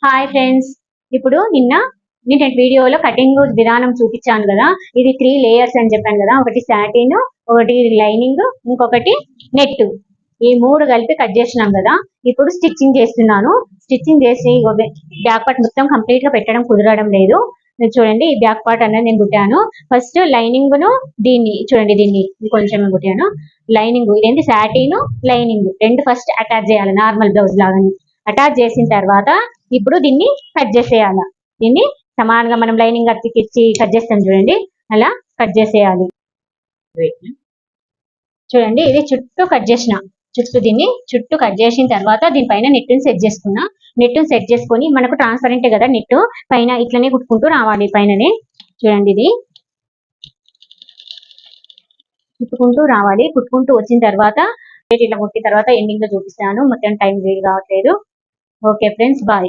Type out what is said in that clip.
Hi friends. ఇప్పుడు నేను వీడియోలో కటింగ్ విధానం చూపించాను కదా. ఇది 3 లేయర్స్ అని చెప్పాను కదా. ఒకటి సాటిన్, ఒకటి లైనింగ్, ఇంకొకటి నెట్. ఈ 3 కలిపి కట్ చేసినాం కదా. ఇప్పుడు స్టిచ్చింగ్ చేస్తున్నాను. స్టిచ్చింగ్ చేసి బ్యాక్ పార్ట్ మొత్తం కంప్లీట్ గా పెట్టడం కుదరడం లేదు. చూడండి, ఈ బ్యాక్ పార్ట్ అనేది నేను కుట్టాను. ఫస్ట్ లైనింగ్ ను దీన్ని చూడండి, దీన్ని కొంచెం కుట్టాను. లైనింగ్ ఇదేంటి, సాటిన్ లైనింగ్ రెండు ఫస్ట్ అటాచ్ చేయాలి, నార్మల్ బ్లౌజ్ లాగాని. అటాచ్ చేసిన తర్వాత ఇప్పుడు దీన్ని కట్ చేసేయాలి. దీన్ని సమానంగా మనం లైనింగ్ అతికిచ్చి కట్ చేస్తాం చూడండి, అలా కట్ చేసేయాలి. చూడండి, ఇది చుట్టూ కట్ చేసిన, దీన్ని చుట్టూ కట్ చేసిన తర్వాత దీనిపైన నెట్టుని సెట్ చేసుకున్నా. నెట్టుని సెట్ చేసుకొని మనకు ట్రాన్స్పరెంట్ కదా నెట్, పైన ఇట్లనే కుట్టుకుంటూ రావాలి. పైననే చూడండి, ఇది కుట్టుకుంటూ రావాలి. కుట్టుకుంటూ వచ్చిన తర్వాత ఇట్లా కుట్టిన తర్వాత ఎండింగ్ లో చూపిస్తాను. మొత్తం టైం వేడి కావట్లేదు. Okay friends, bye.